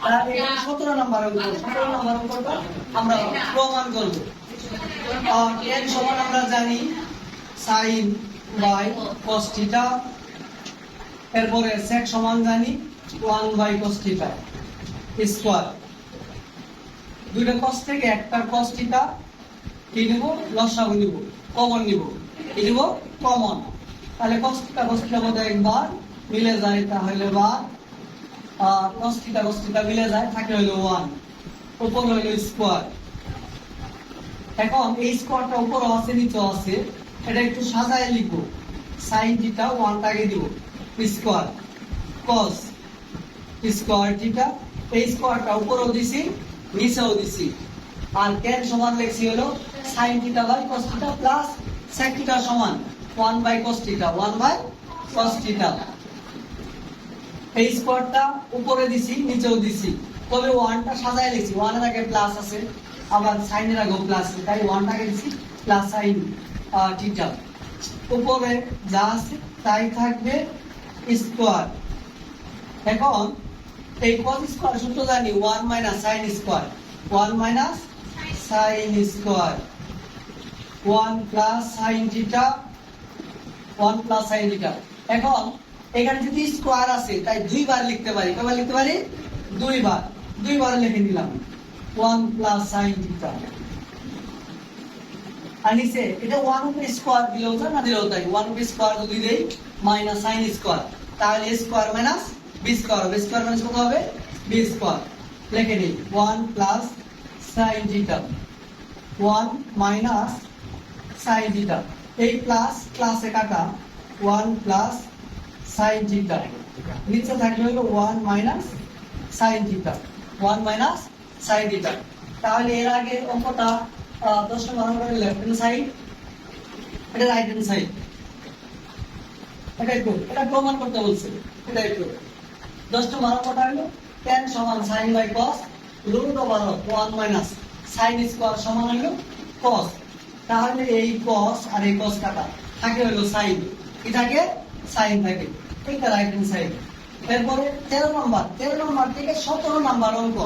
এটা 17 নম্বর অঙ্ক। 17 নম্বর অঙ্কটা আমরা প্রমাণ করব। tan সমান আমরা জানি sin বাই cos থিটা, এরপরে sec সমান জানি 1 বাই cos থিটা স্কয়ার। দুইটা cos থেকে একটা cos থিটা কি নিব, লসাগু নিব, কমন নিব, কি নিব কমন। তাহলে cos থিটা মধ্যে একবার মিলে যায়, তাহলে বা cos থিটা মিলে যায়, থাকে হলো 1, উপর হলো স্কয়ার। এখন এই স্কয়ারটা উপরও আছে নিচেও আছে, এটা একটু সাজায় লিখব। sin থিটা 1 টাকে দিব স্কয়ার cos স্কয়ার থিটা, এই স্কয়ারটা উপরেও দিছি নিচেও দিছি। আর tan সমান লিখছি হলো sin theta by cos theta plus sec theta সমান 1 by cos theta, 1 by cos theta. এই স্কয়ারটা উপরে দিছি নিচেও দিছি, তবে 1টা সাজায় লিখছি, 1 এর আগে প্লাস আছে, আবার sin এর আগে প্লাস আছে, তাই 1 টাকে দিছি প্লাস sin থিটা। উপরে যা আছে তাই থাকবে স্কয়ার। এখন এই cos স্কয়ার সূত্র জানি 1 minus sin square, 1 minus sin square, 1 plus sin theta, 1 plus sin theta. এখন এখানে যদি স্কয়ার আছে তাই দুইবার লিখতে পারি, কয়বার লিখতে পারি, দুইবার লিখে দিলাম 1 প্লাস sin থিটা। আর নিচে এটা 1 উপর স্কয়ার দিলেও তা না দিলেও তাই, 1 উপর স্কয়ার যদি দেই মাইনাস sin স্কয়ার, তাহলে স্কয়ার মাইনাস b স্কয়ার হবে, স্কয়ার মাইনাস কত হবে b স্কয়ার। লিখে দিই 1 plus sin theta, 1 minus sin theta, এই প্লাস প্লাসে কাটা 1 প্লাস sin থিটা, নিচে থাকবে হলো 1 minus sin theta, 1 minus sin theta. তাহলে এর আগে অঙ্কটা 10 নম্বর অঙ্কটা লেফট হ্যান্ড সাইড, এটা রাইট হ্যান্ড সাইড, এটা প্রমাণ করতে বলছে, এটা একটু 10 নম্বর অঙ্কটা হলো tan সমান sin বাই cos root over 1 minus sin square সমান হলো cos। তাহলে এই cos আর এই cos কাটা থাকে হলো sin, কি থাকে sin থাকে, এটা রাইট হ্যান্ড সাইড। এরপরে 13 নম্বর থেকে 17 নম্বর অঙ্ক,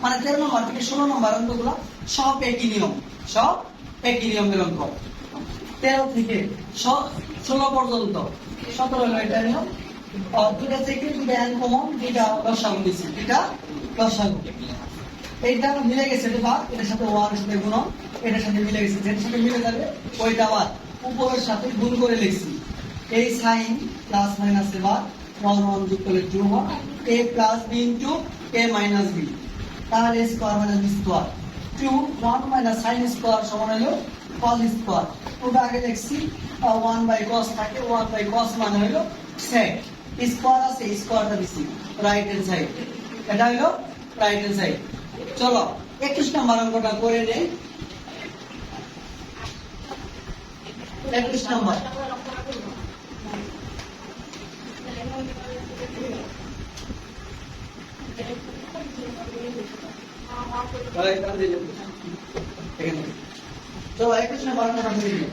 মানে 13 নম্বর থেকে 16 নম্বর অঙ্কগুলো সব একই নিয়মের অঙ্ক। 13 থেকে 16 পর্যন্ত, 17 হলো এটা নিয়ম। দুইটা থেকে দুইটা আনকমন, দুইটা লসাগু দিছি, দুইটা লসাগু। এইটা মিলে গেছে, এটার সাথে 1 এর সাথে গুণন, এটার সাথে মিলে গেছে, যেটার সাথে মিলে যাবে ওইটা আবার উপরের সাথে গুণ করে লিখছি। এই sin প্লাস মাইনাস এবার 1 যোগ করলে 2 হয়, a plus b into a minus b, তাহলে square minus b square 2 1 minus sin square সমান হলো cos স্কয়ার। ওটা আগে লিখছি 1 বাই cos থাকে, 1 বাই cos মানে হলো sec, স্কয়ার আছে স্কয়ারটা দিছি রাইট হ্যান্ড সাইড, এটা হলো রাইট হ্যান্ড সাইড। চলো 21 নম্বর অঙ্কটা করে নেই। 21 নম্বর চলো 21 নম্বর অঙ্কটা করে নিই।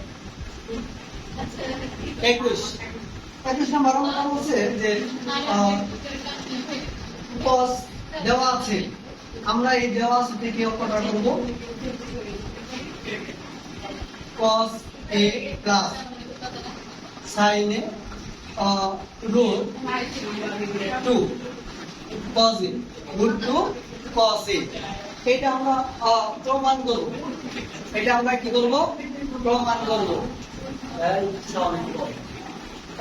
21 নম্বর অঙ্কটা বলছে যে cos দেওয়া আছে, আমরা এই দেওয়া আছে থেকে অঙ্কটা করব। cos a প্লাস sin a root 2 cos a root 2 cos a, এটা আমরা প্রমাণ করব। এটা আমরা কি করব, প্রমাণ করব।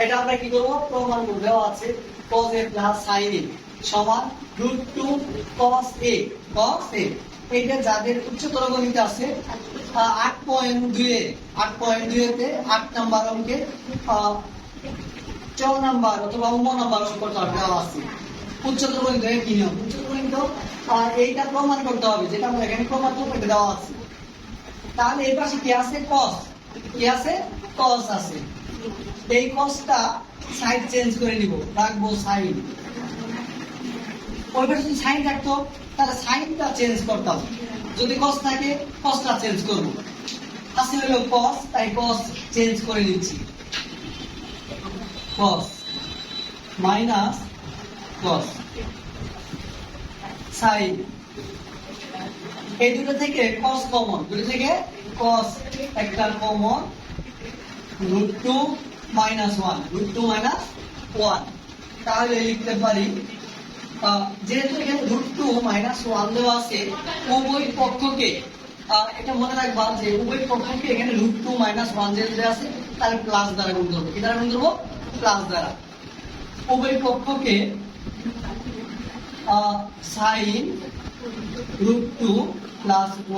এটা আমরা কি করব, প্রমাণ করব। দেওয়া আছে cos a প্লাস sin a সমান root 2 cos a, এইটা যাদের উচ্চতর গণিত আছে 8.2 তে 8 নাম্বার অঙ্কে 4 নাম্বার অথবা 9 নাম্বার অঙ্কটা দেওয়া আছে। উচ্চতর গণিত কি নিয়ম, উচ্চতর গণিত এইটা প্রমাণ করতে হবে, যেটা আমরা এখানে প্রমাণ করতে দেওয়া আছে। তাহলে এই পাশে কি আছে, cos, কি আছে cos আছে, এই cosটা সাইড চেঞ্জ করে নিব, রাখবো sin। ওই পাশে যদি sin থাকতো তাহলে সাইনটা চেঞ্জ করতাম, যদি cos থাকে cosটা চেঞ্জ করব। আসলে হলো cos, তাই cos চেঞ্জ করে নিচ্ছি, cos মাইনাস cos সাইন। এই দুটো থেকে কস কমন, দুটো থেকে কস একটা কমন, √2 - 1, √2 - 1। তাহলে লিখতে পারি যেহেতু এখানে √2 - 1 দেওয়া আছে, উভয় পক্ষকে এটা মনে রাখবা যে উভয় পক্ষকে এখানে √2 - 1 যেহেতু দেওয়া আছে, তাহলে প্লাস দ্বারা গুণ করবো। কি দ্বারা গুণ করবো? প্লাস দ্বারা। উভয় পক্ষকে সাইন √2 +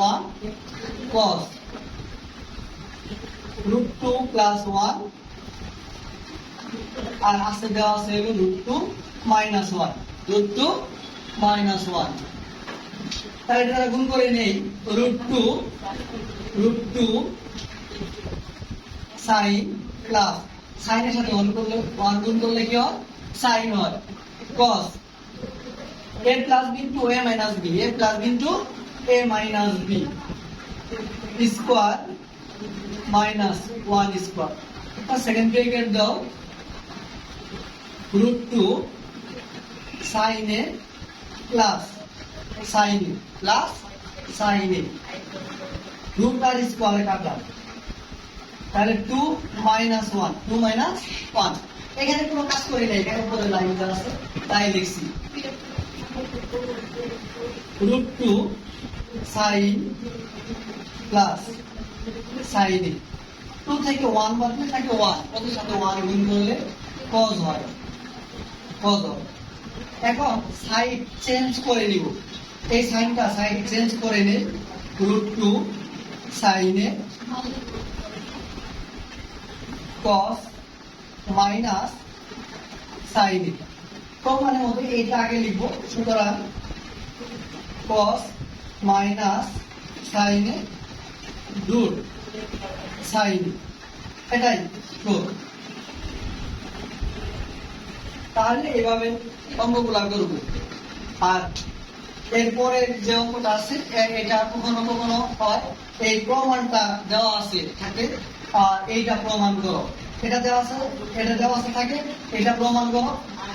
1 cos √2 + 1 আর আসতে দেওয়া আছে √2 - 1, √2 - 1। তাহলে এটা গুণ করে নেই, √2 সাইন প্লাস সাইনের সাথে 1 করলে 1 গুণ করলে কি হয়? সাইন হয়। cos a + b * a - b, a + b * a - b square -1 square. Second bracket দাও, √2 sin a প্লাস sin a প্লাস sin a, রুট আর স্কয়ার কাটলাম, তাহলে 2 - 1, 2 - 1। এখানে কোনো কাজ করি না, এখানে উপরে লাইন দেওয়া আছে তাই লিখছি। √2 sin প্লাস sin a, 2 থেকে 1 বাদলে থাকে 1, ওদের সাথে 1 গুণ করলে cos হয়, cos হয়। এখন সাইড চেঞ্জ করে নিব, এই সাইনটা সাইড চেঞ্জ করে নে, √2 sin a cos minus sin a। প্রমাণের মধ্যে এইটা আগে লিখবো, সুতরাং cos minus sin a √ sin a, এটাই করব। তাহলে এভাবে অঙ্কগুলা করব। আর এরপরে যে অঙ্কটা আছে এটা কখনো কখনো হয় এই প্রমাণটা দেওয়া আছে থাকে, এইটা প্রমাণ করো, এটা দেওয়া আছে, এটা দেওয়া আছে থাকে, এটা প্রমাণ করো,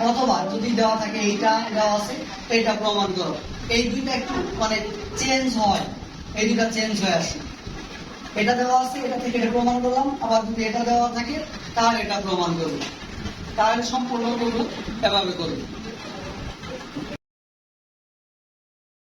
অথবা যদি দেওয়া থাকে এইটা দেওয়া আছে, এটা প্রমাণ করো। এই দুইটা একটু মানে চেঞ্জ হয়, এই দুইটা চেঞ্জ হয়ে আসে। এটা দেওয়া আছে, এটা থেকে এটা প্রমাণ করলাম, আবার যদি এটা দেওয়া থাকে তাহলে এটা প্রমাণ করবো। তাহলে সম্পূর্ণ করবো, এভাবে করবো।